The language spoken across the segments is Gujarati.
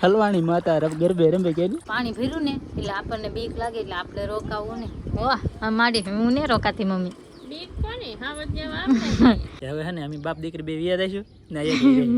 હલવાણી માતા ગરબે રમે કે પાણી ભર્યું ને એટલે આપણને બીક લાગે એટલે આપણે રોકાવું ને વાહ માડી હું ને રોકાતી મમ્મી બીક કોને હવે હે ને અમે બાપ દીકરી બે વિયા દઈશું ને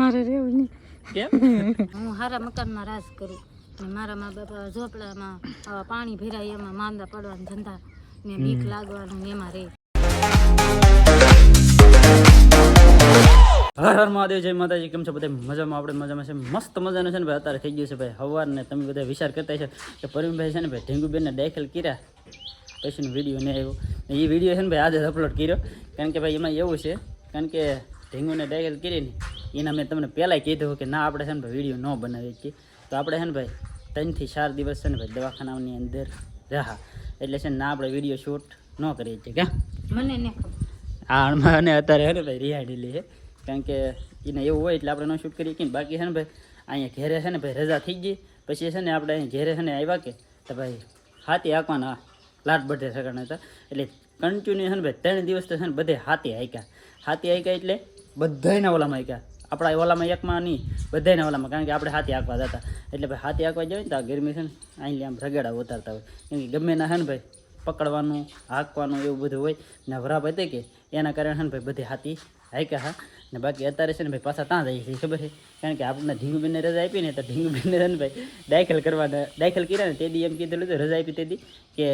મારે રહેવું નહીં કેમ હું હારા મકાનમાં રાજ કરું ને મારા મા બાપા ઝોપડામાં આવા પાણી ભરાય એમાં માંદા પડવાના ધંધા ને બીક લાગવાનું ને એમાં રહે. હર હર મહાદેવ, જય માતાજી. કેમ છો બધા? મજામાં? આપણે મજામાં છે. મસ્ત મજાનું છે ને ભાઈ. અત્યારે થઈ ગયું છે ભાઈ હવાર ને તમે બધા વિચાર કરતા છે કે પરવીનભાઈ છે ને ભાઈ ઢીંગુબેનને દાખલ કર્યા પછીનો વિડીયો નહીં આવ્યો. એ વિડીયો છે ને ભાઈ આજે અપલોડ કર્યો, કારણ કે ભાઈ એમાં એવું છે, કારણ કે ઢીંગુને દાખલ કરીને એના મેં તમને પહેલાં કીધું કે ના આપણે છે ને ભાઈ વિડીયો ન બનાવી શકીએ, તો આપણે છે ને ભાઈ 3 થી 4 દિવસ છે ને ભાઈ દવાખાનાની અંદર રહ્યા, એટલે છે ને ના આપણે વિડીયો શૂટ ન કરીએ છીએ. ક્યાં મને ને હા અને અત્યારે છે ને ભાઈ રિહાડેલી છે, કારણ કે એને એવું હોય એટલે આપણે ન શૂટ કરીએ કે બાકી છે ને ભાઈ અહીંયા ઘેરે છે ને ભાઈ રજા થઈ ગઈ પછી છે ને આપણે અહીં ઘેરે છે ને આવ્યા કે તો ભાઈ હાથી હાંકવાના લાટ બધે સગણા હતા, એટલે કન્ટિન્યુ છે ને ભાઈ 3 દિવસ તો છે ને બધે હાથી હાંક્યા એટલે બધાયના ઓલામાં હાંક્યા, આપણા ઓલામાં એકમાં નહીં બધાયના ઓલામાં, કારણ કે આપણે હાથી હાંકવા જતા, એટલે ભાઈ હાથી હાંકવા જાય ને તો આ ગરમી છે ને અહીં આમ રગડા ઉતારતા હોય, કેમ કે ગમે ના છે ને ભાઈ પકડવાનું હાંકવાનું એવું બધું હોય ને વરાપ હતી કે એના કારણે છે ને ભાઈ બધી હાથી હાંક્યા હા. ને બાકી અત્યારે છે ને ભાઈ પાછા ત્યાં જઈએ છીએ ખબર છે, કારણ કે આપણને ઢીંગુબેનને રજા આપી ને તો ઢીંગુબેનને છે ને ભાઈ દાખલ કર્યા ને તે દી એમ કીધેલું હતું રજા આપી તે દી કે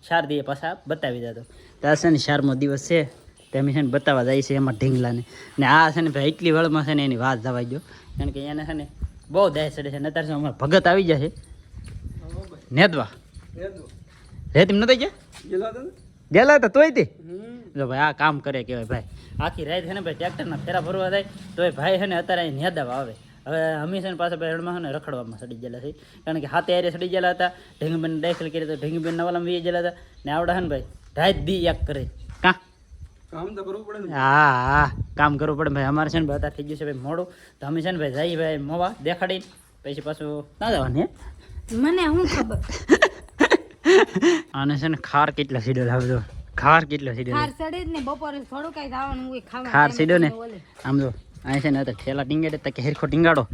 4 દિવસ પાછા બતાવી દેતો, તો આ છે ને 4મો દિવસ છે તે અમે છે ને બતાવવા જાય છે એમાં ઢીંગલાને, ને આ છે ને ભાઈ એટલી વળમાં છે ને એની વાત જવા દો, કારણ કે એને છે ને બહુ દાય ચડે છે ને અત્યારે અમારે ભગત આવી જાય છે નેદવા રેતીમ નતો ગયેલા હતા તોય તે જો ભાઈ આ કામ કરે કહેવાય ભાઈ, આખી રાત છે ને ભાઈ ટ્રેક્ટરના ફેરા ભરવા જાય તોય ભાઈ છે ને અત્યારે અહીં નેદાવા આવે. હવે અમે છે ને પાછા ભાઈ રણમાં છે ને રખડવામાં સડી ગયેલા છે, કારણ કે હાથે આરે સડી ગયેલા હતા, ઢીંગુબેન દાખલ કરી તો ઢીંગુબેન નવાલામાં વી ગયેલા હતા ને આવડા છે ને ભાઈ રાત દી એક કરે કામ તો કરવું પડે. હા કામ કરવું પડે ભાઈ. અમારે છે ને ભાઈ અત્યારે થઈ ગયું છે ભાઈ મોડું, તો અમે છે ને ભાઈ જઈએ ભાઈ મોવા દેખાડીને પછી પાછું ના જવાની મને શું ખબર. આને છે ને ખાર કેટલા સીડો લાવજો, ખાર કેટલો સીડો ખાર સડે જ ને બપોરે થોડું કઈ ખાવાનું હોય ખાવા ખાર સીડો ને આમ જો અહીં છે ને તો ઠેલા ટીંગાડે તો કે હેરખો ટીંગાડો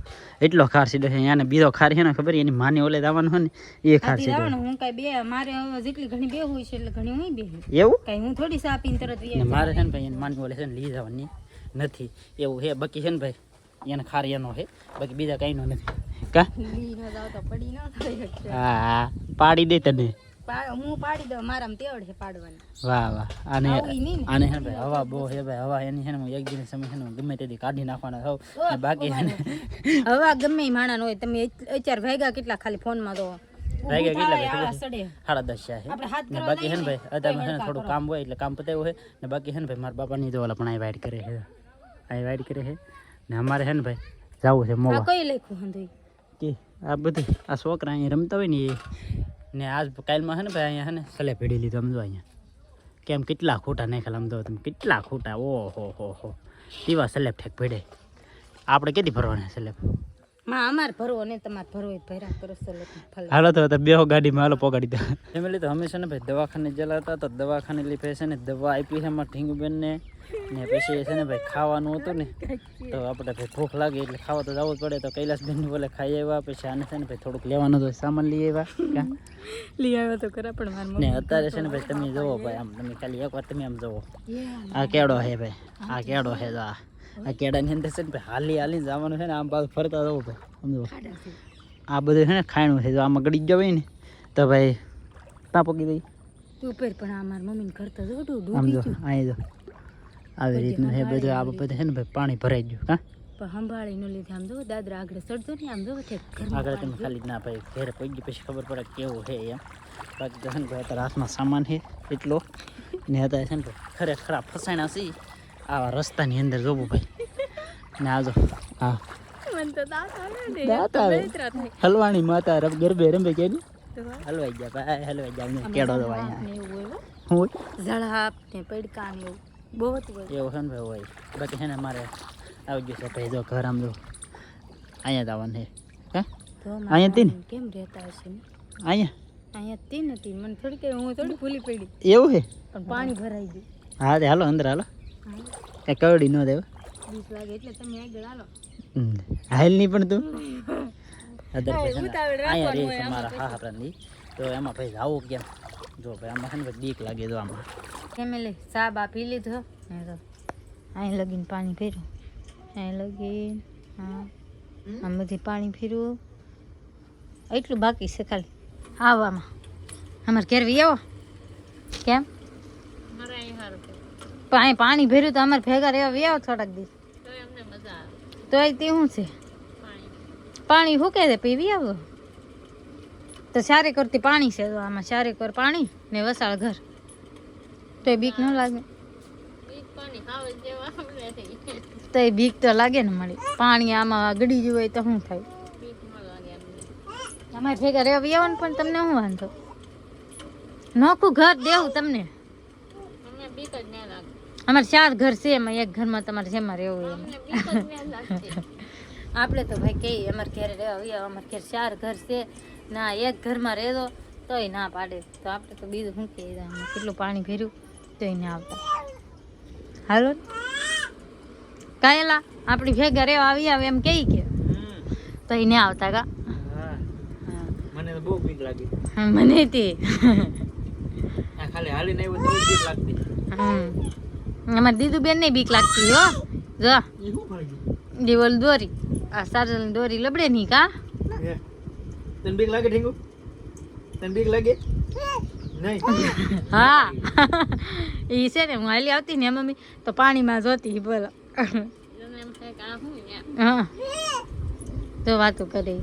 એટલો ખાર સીડો છે. એને બીજો ખાર છે ને ખબર એની માની ઓલે દાવાનું હોય ને એ ખાર સીડો. હું કઈ બે મારે જેટલી ઘણી બે હોય છે એટલે ઘણી હું બે એવું કઈ હું થોડી સા પીને તરત મારે છે ને ભાઈ એની માની ઓલે છે ને લઈ જવાની નથી એવું છે, બાકી છે ને ભાઈ એને ખાર એનો છે, બાકી બીજા કઈ નો નથી. કા હા પાડી દે તને હું પાડી દઉં, મારામાં તેવડ છે પાડવાની. વાહ વાહ. આને છે ભાઈ હવા બહુ છે ભાઈ, હવા એની છે ને એક દિન સમય છે ને ગમે તેથી કાઢી નાખવાના થાવ, બાકી છે ને હવા ગમે માણા હોય. તમે અત્યારે વાગ્યા કેટલા ખાલી ફોનમાં તો વાગ્યા કેટલા 10:30 છે, બાકી છે ને ભાઈ અત્યારે છે ને થોડું કામ હોય એટલે કામ પતાવ્યું છે ને, બાકી છે ને ભાઈ મારા બાપાની તો ઓલા પણ અહીં વાઇટ કરે છે, અહીં વાઇટ કરે છે ને અમારે છે ને ભાઈ જવું છે મોવા. કઈ લખ્યું હંધુઈ કે આ બધું આ છોકરા અહીંયા રમતા હોય ને આજ કાલમાં છે ને ભાઈ અહીંયા છે ને સલે ભેડી લીધો સમજો, અહીંયા કેમ કેટલા ખોટા નાખેલા સમજો તમે, કેટલા ખોટા ઓહો હો એવા સલેબ ઠેક ભેડે. આપણે કેથી ભરવાના સલેબ? અમારે ભરવો ને તમારે ભરવો ભર્યા કરો સલેબ. હાલો તો બેહો ગાડીમાં, હાલો પોગાડી દો ફેમિલી. તો હંમેશા ને ભાઈ દવાખાને ગયેલા હતા, તો દવાખાને લીધે છે ને દવા આપી છે અમારા ઢીંગુબેનને ને પછી છે ને ભાઈ ખાવાનું હતું ને તો આપણે ભાઈ ભૂખ લાગી એટલે ખાવા તો જવું જ પડે, તો કૈલાસબેનની બોલે ખાઈ આવ્યા, પછી આને છે ને ભાઈ થોડુંક લેવાનું તો સામાન લઈ આવ્યા તો ખરા પણ માર ને અત્યારે છે ને ભાઈ તમે જુઓ ભાઈ આમ તમે ખાલી એકવાર તમે આમ જુઓ આ કેળો છે ભાઈ, આ કેળો છે આ કેળાની અંદર છે ને ભાઈ હાલીને જવાનું છે ને આમ પાછું ફરતા જવું ભાઈ સમજો. આ બધું છે ને ખાણું છે, જો આમાં ગળી જવાય ને તો ભાઈ ત્યાં પકી દઈ ઉપર. પણ આ મારા મમ્મીને ઘર તો આમ જો અહીં જો આવી રીતનું છે બધું. આ બધું છે ને ભાઈ પાણી ભરાઈ ગયું હા પણ સંભાળી નો લીધે આમ જો દાદરા આગળ ચડજો ને આમ જો આગળ તમે ખાલી ના ભાઈ ઘેરે પડી પછી ખબર પડે કેવું છે એમ. બાકી તો છે ને ભાઈ અત્યારે હાથમાં સામાન છે એટલો ને અત્યારે છે ને ભાઈ ખરેખર ફસાણા છે આવા રસ્તાની અંદર જોવું ભાઈ ને આજો હા હલવાણી માતા ગરબે રમે કે હલવાઈ ગયા ભાઈ, હલવાઈ ગયા કેળો દવા અહીંયા હું ઝળાપ ને પડકા ને એવું બહુ એવું છે ને ભાઈ હોય. બાકી છે ને મારે આવી ગયું છે ભાઈ જો ઘર આમ જો અહીંયા જ આવવાનું છે હા અહીંયા તી ને કેમ રહેતા હશે અહીંયા તી નથી મને થોડી કઈ હું થોડી ભૂલી પડી એવું છે પણ પાણી ભરાઈ ગયું. હા તે હાલો અંદર હાલો એ કવડી ન દેવા બીક લાગે એટલે તમે આગળ હાલો. હાલ નહીં પણ તું અહીંયા રે છે મારા હાહરાની તો એમાં ભાઈ આવું કેમ જો ભાઈ આમાં છે ને ભાઈ બીક લાગે તો આમાં ફેમિલી ચા બા પી લીધો ને તો અહીં લગીને પાણી ફેર્યું અહીં લગીને હા આમ બધી પાણી ફેરવું એટલું બાકી છે ખાલી આવવામાં અમારે ઘેર વી આવો કેમ અહીં પાણી ભર્યું તો અમારે ભેગા રહેવા વી આવો થોડાક દિવસ તો તે શું છે પાણી શું કહે છે પીવી આવો તો ચારે કરતી પાણી છે તો આમાં ચારે કર પાણી ને વસાળ ઘર તો એ બીક ન લાગે તો એ બીક તો લાગે ને મળી પાણી આમાં ગળી ગયું હોય તો શું થાય અમારે ભેગા રહેવા આવો ને પણ તમને શું વાંધો નોખું ઘર દેવું તમને અમારે 4 ઘર છે એમાં એક ઘરમાં તમારે જેમાં રહેવું એમ આપણે તો ભાઈ કહીએ અમારે ઘરે રહેવા આવ્યા અમારે ઘેર 4 ઘર છે ના એક ઘરમાં રહેતો તોય ના પાડે તો આપણે તો બીજું શું કહીએ કેટલું પાણી ભર્યું તોય ના આવતા હાલો કાયલા આપણી ભેગા રહેવા આવી આવે એમ કહી કે તોય ના આવતા કા મને તો બહુ બીક લાગી મને તે ખાલી હાલીને આવ્યો તો બીક લાગતી અમારે દીદુ બેન ને બીક લાગતી હો જો દીવલ દોરી આ સારલ દોરી લબડે ની કા તને બીક લાગે ઠીંગુ તને બીક લાગે નહીં હા ઈ છે ને હું હાલી આવતી ને મમ્મી તો પાણીમાં જોતી બોલો હા તો વાતો કરે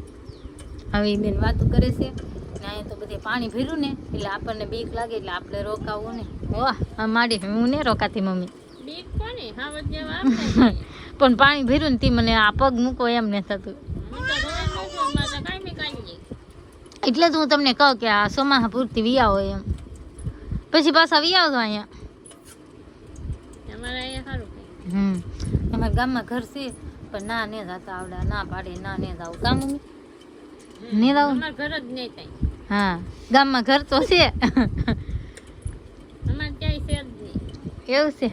હવે ઈ બેન વાતો કરે છે ને અહીંયા તો બધે પાણી ભર્યું ને એટલે આપણને બીક લાગે એટલે આપણે રોકાવું ને વાહ આ માડી હું ને રોકાતી મમ્મી પણ પાણી ભર્યું ને તે મને આ પગ મૂકો એમ ને થતું એટલે જ હું તમને કહું કે આ સોમાહા પૂરતી વિયા હોય એમ પછી પાછા વિયા આવજો અહીંયા અમારા ગામમાં ઘર છે પણ ના ને જતા આવડા ના પાડે ના ને જાવ કામ મમ્મી ને જાવ ઘર જ નહીં થાય હા ગામમાં ઘર તો છે અમાર ક્યાંય છે જ નહીં એવું છે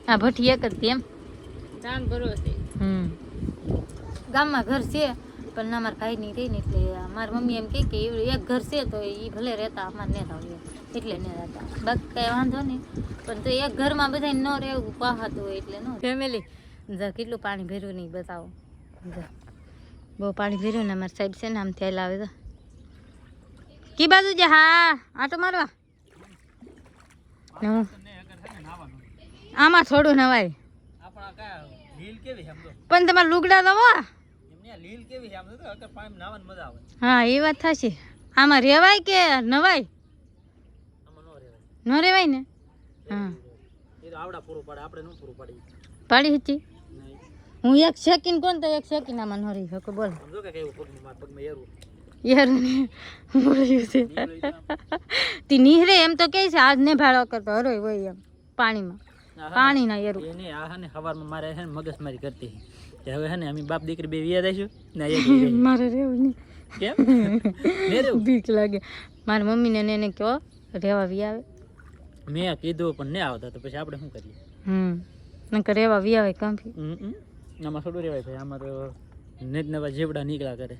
હા ભઠ્ઠી એક જ એમ ગામ ભરોસે ગામમાં ઘર છે પણ ના મારા ભાઈ નહીં રહી ને એટલે મારી મમ્મી એમ કહે કે એક ઘર છે તો એ ભલે રહેતા અમારે ને થાવ એટલે ને રહેતા બાકી કાંઈ વાંધો નહીં પણ તો એક ઘરમાં બધા ન રહેવું પાહાતું હોય એટલે ન ફેમિલી કેટલું પાણી ભર્યું નહીં બતાવો બહુ પાણી ભર્યું ને અમારી સાઈડ છે ને આમ થયેલા આવે તો કી બાજુ છે હા આટો મારવા આમાં થોડું નવાય પણ તમારે લુગડા દવો હા એ વાત થશે આમાં રેવાય કે નવાય ન રેવાય ને હા પાડી હતી હું એક સેકન્ડ કોણ તો એક સેકન્ડ આમાં ન રહી શકું બોલ યાર બોલ્યું છે તી નીહરે એમ તો કે છે આજ ને ભાડો કરતો હરોય હોય એમ પાણીમાં પાણી ના યાર એને આ હે ને સવારમાં મારે હે ને મગજમારી કરતી કે હવે હે ને અમે બાપ દીકરી બે વિયા દઈશું ને મારે રહેવું નહીં કેમ ને રેવું બીક લાગે મારી મમ્મીને ને એને કહો રહેવા વી આવે મેં કીધું પણ ને આવતા તો પછી આપણે શું કરીએ નકર રહેવા વી આવે કાંફી આમાં થોડું રહેવાય ભાઈ આમાં તો નેત નવા જેવડા નીકળ્યા કરે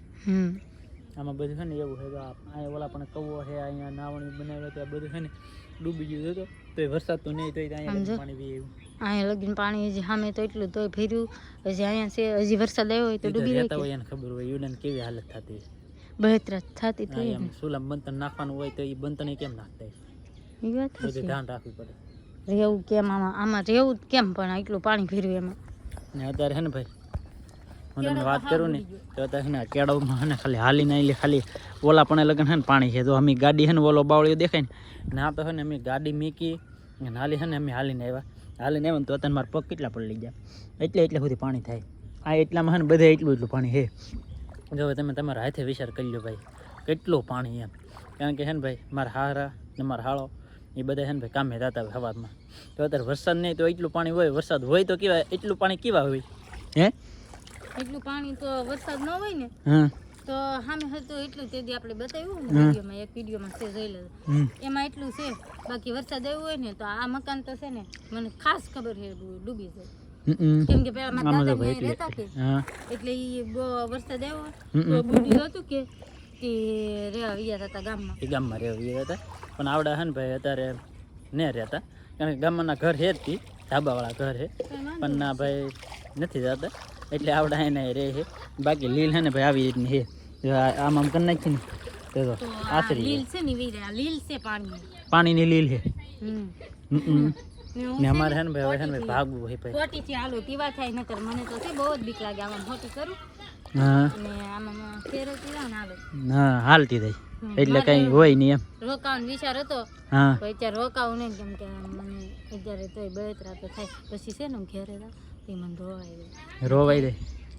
આમાં બધું છે ને એવું છે તો અહીંયા ઓલા પણ કવો છે અહીંયા નાવણી બનાવ્યા ત્યાં બધું છે ને ડૂબી ગયું હતું તો વરસાદ તો નહીં તો અહીંયા પાણી બી એવું અહીંયા લગીને પાણી હજી સામે તો એટલું તોય ફેર્યું હજી અહીંયા છે હજી વરસાદ આવ્યો હોય તો ડૂબી રહેતા હોય એને ખબર હોય યુડન કેવી હાલત થતી બહેતરા થતી થઈ એમ સુલામ બંતન નાખવાનું હોય તો એ બંતન કેમ નાખતા એ વાત બધું ધ્યાન રાખવું પડે રહેવું કેમ આમાં રહેવું કેમ પણ એટલું પાણી ફેર્યું એમાં ને અત્યારે છે ને ભાઈ હું તમને વાત કરું ને તો અત્યારે છે ને કેળવમાં છે ને ખાલી હાલીને એટલે ખાલી ઓલા પણ લગન છે ને પાણી છે તો અમે ગાડી છે ને ઓલો બાવળીઓ દેખાય ને આ તો છે ને અમે ગાડી મૂકી અને હાલી છે ને અમે હાલીને આવ્યા ને તો અત્યારે મારા પગ કેટલા પડી ગયા એટલે સુધી પાણી થાય આ એટલામાં છે ને બધે એટલું પાણી છે જો તમે તમારા હાથે વિચાર કરી લો ભાઈ કેટલું પાણી એમ કારણ કે છે ને ભાઈ મારા હારા ને મારા હાળો એ બધા છે ને ભાઈ કામે જતા હોય સવારમાં તો અત્યારે વરસાદ નહીં તો એટલું પાણી હોય વરસાદ હોય તો કેવા એટલું પાણી કેવા હોય હે એટલું પાણી તો વરસાદ ન હોય ને તો સામે હતું એટલું તે દી આપણે બતાવ્યું ને વિડીયોમાં એક વિડીયોમાં છે જોઈ લેજો એમાં એટલું છે બાકી વરસાદ આવ્યો હોય ને તો આ મકાન તો છે ને મને ખાસ ખબર છે ડૂબી જાય કેમ કે પેલા મારા આમાં જો દાદા ભાઈ ત્યાં રહેતા કે હા એટલે ઈ બહુ વરસાદ આવ્યો તો બુડી હતું કે રેવા ગયા હતા ગામમાં. એ ગામમાં રહેવા હતા પણ આવડા હે ને ભાઈ અત્યારે ને રહેતા કારણ કે ગામના ઘર છે જ તી ધાબાવાળા ઘર છે પણ ના ભાઈ નથી જતા એટલે આવડા એને રહે છે બાકી લીલ છે ને ભાઈ આવી રીતની છે જો આમ આમ કરી નાખી ને તો જો તો આ આશરી લીલ છે ને વીરે આ લીલ છે પાણી. પાણીની લીલ છે હમ ને અમારે છે ને ભાઈ હવે છે ને ભાઈ ભાગવું હોય ભાઈ ખોટી થી હાલો તીવા થાય નકર મને તો છે બહુ જ બીક લાગે આમાં ખોટી કરું હા ને આમાં ફેર તીવા ને હાલો હા હાલતી થઈ એટલે કઈ હોય નહીં એમ રોકાવાનો વિચાર હતો હા તો અત્યારે રોકાવું નહીં કેમ કે મને અત્યારે તોય બળતરા તો થાય પછી છે ને હું ઘેરે રહું એ મને રોવાય જાય. રોવાઈ દે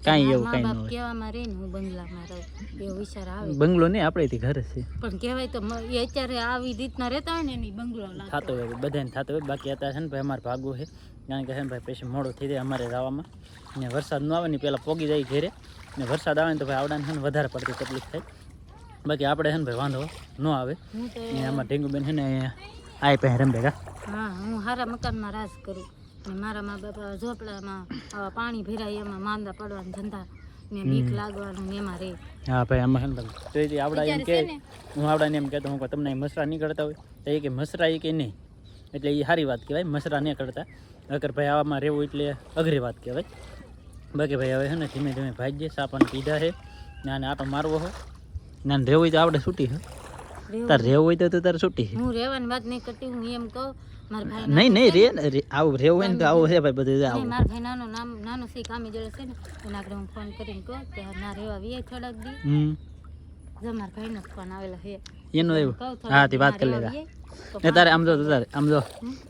કાંઈ એવું મા કાંઈ ન બાપ હોય કહેવામાં રહે ને હું બંગલામાં રહું એવો વિચાર આવે બંગલો નહીં આપણે ઘર છે પણ કહેવાય તો એ અત્યારે આવી રીતના રહેતા હોય ને એની બંગલો લાગતો થતો હોય બધાને થતો હોય બાકી અત્યારે છે ને ભાઈ અમારે ભાગવું છે કારણ કે છે ને ભાઈ પછી મોડું થઈ જાય અમારે જવામાં ને વરસાદ ન આવે ને પહેલાં પોગી જાય ઘેરે ને વરસાદ આવે ને તો ભાઈ આવડાને છે ને વધારે પડતી તકલીફ થાય બાકી આપણે છે ને ભાઈ વાંધો ન આવે હું તો ને આમાં ઢીંગુબેન છે ને આય પહે રમ ભેગા હા હું હારા મકાનમાં રાજ કરું ને મારા મા બાપા ઝોપડામાં આવા પાણી ભરાય એમાં માંદા પડવાના ધંધા ને બીક લાગવાનું ને એમાં રહે. હા ભાઈ આમાં છે ને ભાઈ તો એ આવડા એમ કે અત્યારે છે ને હું આવડાને એમ કહેતો હું કહું તમને મસરા નહીં કરતા હોય તો એ કે મસરા એ કે નહીં એટલે એ સારી વાત કહેવાય મસરા નહીં કરતા અગર ભાઈ આવામાં રહેવું એટલે અઘરી વાત કહેવાય બાકી ભાઈ હવે છે ને ધીમે ધીમે ભાગીએ સાપાને પીધા છે ને આને આટો મારવો હોય ના રહેવું હોય તો આપણે છૂટી છે તાર રહેવું હોય તો તારે છૂટી છે હું રહેવાની વાત નહીં કરતી હું એમ કહું મારા ભાઈ નહીં નહીં રે આવું રહેવું હોય ને તો આવું છે ભાઈ બધું આવું મારા ભાઈ નાનો સી કામી જોડે છે ને એના આગળ હું ફોન કરીને કહું કે ના રહેવા વીએ થોડાક દી જો મારા ભાઈનો ફોન આવેલો છે એનું કહું એવું થોડાક હા તે દી વાત ના કરી રહેવા લેતા વીએ તો ને તારે આમ જો તું તારે આમ જો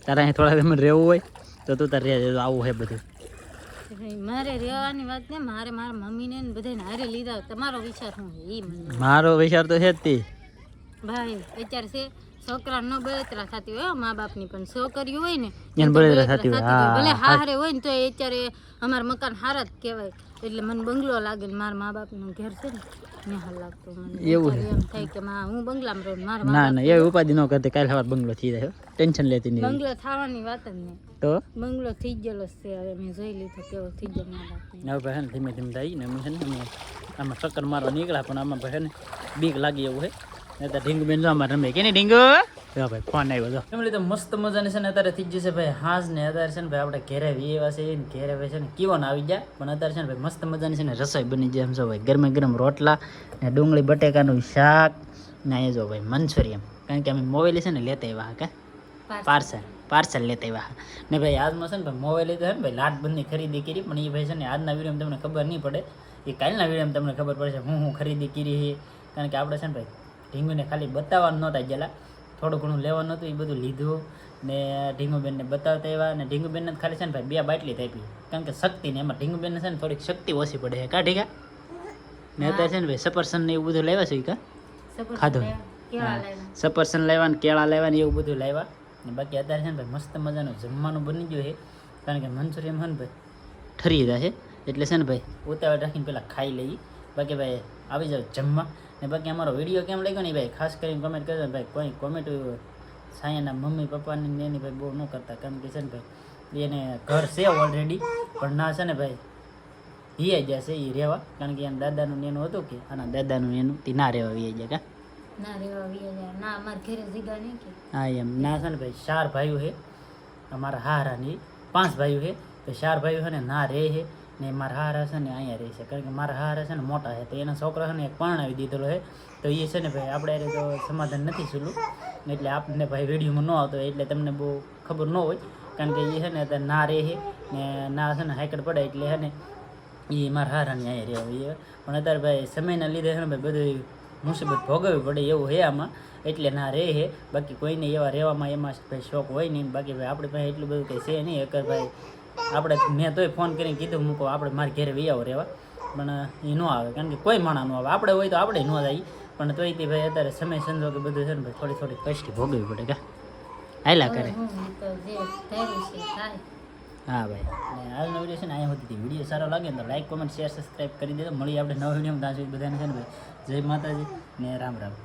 તારે અહીં થોડા સમય રહેવું હોય તો તું તારે રહે આવું છે બધું મારે રહેવાની વાત ને મારે મારા મમ્મીને ને બધાને હારે લીધા તમારો વિચાર શું છે એ મને મારો વિચાર તો છે જ તે ભાઈ અત્યારે છે છોકરા ન બળતરા થતી હોય મા બાપની પણ છોકરીઓ હોય ને એને બળતરા થતી હોય. હા, ભલે હારે હોય ને તો અત્યારે અમારા મકાન હારા જ કહેવાય એટલે મને બંગલો લાગે ને મારા મા બાપનું ઘર છે ને નેહાલ લાગતો મને એવું અત્યારે એમ થાય કે હું બંગલામાં રહું મારા મા ના ના એવી ઉપાધિ ન કરતી કાલે સવાર બંગલો થઈ જાય ટેન્શન લેતી નહીં બંગલો થવાની વાત જ નહીં તો બંગલો થઈ ગયેલો જ છે હવે મેં જોઈ લીધો કેવો થઈ ગયો મા બાપને હવે ભાઈ છે ને ધીમે ધીમે થાય ને અમે છે ને અમે આમાં ચક્કર મારવા નીકળ્યા પણ આમાં ભાઈ છે ને બીક લાગી એવું છે ને તો ઢીંગુ બેન જો અમારે રમે કે નહીં ઢીંગુ હા ભાઈ ફોન આવ્યો તો એમ લીધે મસ્ત મજાની છે ને અત્યારે થઈ જશે ભાઈ હાજ ને અત્યારે છે ને ભાઈ આપણે ઘેરે એવા છે ને ઘેરે ભાઈ છે ને કેવો ને આવી જાય પણ અત્યારે છે ને ભાઈ મસ્ત મજાની છે ને રસોઈ બની જાય એમ જો ભાઈ ગરમે ગરમ રોટલા ને ડુંગળી બટેકાનું શાક ને અહીંયા જો ભાઈ મંચુરિયમ કારણ કે અમે મોબાઈલ છે ને લેતા આવ્યા કે પાર્સલ લેતા આવ્યા ને ભાઈ આજમાં છે ને ભાઈ મોબાઈલ લીધો છે ને ભાઈ લાટબંધની ખરીદી કરી પણ એ ભાઈ છે ને આજના વિડીયોમાં તમને ખબર નહીં પડે એ કાલના વિડીયોમાં તમને ખબર પડશે હું ખરીદી કરી છે કારણ કે આપણે છે ને ભાઈ ઢીંગુને ખાલી બતાવવાનું નહોતા ગયેલા થોડું ઘણું લેવાનું હતું એ બધું લીધું ને ઢીંગુબેનને બતાવતા આવ્યા ને ઢીંગુબેનને ખાલી છે ને ભાઈ 2 બાટલી આપી કારણ કે શક્તિ ને એમાં ઢીંગુબેનને છે ને થોડીક શક્તિ ઓછી પડે છે કા ઢીંગા ને અત્યારે છે ને ભાઈ સફરસન ને એવું બધું લાવ્યા છે કા ખાધું સફરસન લાવ્યા ને કેળા લાવ્યા ને એવું બધું લાવ્યા ને બાકી અત્યારે છે ને ભાઈ મસ્ત મજાનું જમવાનું બની ગયું છે કારણ કે મંચુરિયમ છે ને ભાઈ ઠરી રહ્યા છે એટલે છે ને ભાઈ ઉતાવળ રાખીને પહેલાં ખાઈ લઈએ બાકી ભાઈ આવી જાવ જમવા ને બાકી અમારો વિડીયો કેમ લાગ્યો ને ભાઈ ખાસ કરીને કોમેન્ટ કરજો ભાઈ કોઈ કોમેન્ટ સાયાના મમ્મી પપ્પાની ને એની ભાઈ બહુ ન કરતા કારણ કે છે ને ભાઈ એને ઘર છે ઓલરેડી પણ ના છે ને ભાઈ હિયાઈ જશે એ રહેવા કારણ કે એના દાદાનું ને એનું હતું કે આના દાદાનું એનું તે ના રહેવા હિયાઈ જાય કા ના રહેવા વીએ ના અમાર ઘરે જીગા નહીં કે હા એમ ના છે ને ભાઈ 4 ભાઈઓ છે અમારા હારાની 5 ભાઈઓ છે તો 4 ભાઈઓ છે ને ના રહે છે ને મારા હારા છે ને અહીંયા રહે છે કારણ કે મારા હારા છે ને મોટા છે તો એના છોકરા છે ને એક પરણાવી દીધેલો છે તો એ છે ને ભાઈ આપણે તો સમાધાન નથી છૂલું એટલે આપણને ભાઈ વિડીયોમાં ન આવતો એટલે તમને બહુ ખબર ન હોય કારણ કે એ છે ને અત્યારે ના રહે છે ને ના છે ને હાઈકડ પડે એટલે છે ને એ મારા હારાની અહીંયા રહેવા પણ અત્યારે ભાઈ સમયના લીધે છે ને ભાઈ બધું મુસીબત ભોગવવી પડે એવું છે આમાં એટલે ના રહે છે બાકી કોઈને એવા રહેવામાં એમાં ભાઈ શોખ હોય નહીં બાકી ભાઈ આપણી પાસે એટલું બધું કંઈ છે નહીં અગર ભાઈ આપણે મેં તોય ફોન કરીને કીધું મૂકો આપણે મારે ઘરે વી આવો રહેવા પણ એ ન આવે કારણ કે કોઈ માણા ન આવે આપણે હોય તો આપણે ન જાય પણ તોય તે ભાઈ અત્યારે સમય સંજોગે બધું છે ને ભાઈ થોડી થોડી કષ્ટી ભોગવવી પડે કા હાયલા કરે હું તો જે થયું છે થાય હા ભાઈ અને આજનો વિડીયો છે ને અહીંયા સુધી વિડીયો સારો લાગે ને તો લાઈક કોમેન્ટ શેર સબસ્ક્રાઈબ કરી દેજો મળી આપણે નવા વિડીયોમાં ત્યાં સુધી બધાને છે ને ભાઈ જય માતાજી ને રામ રામ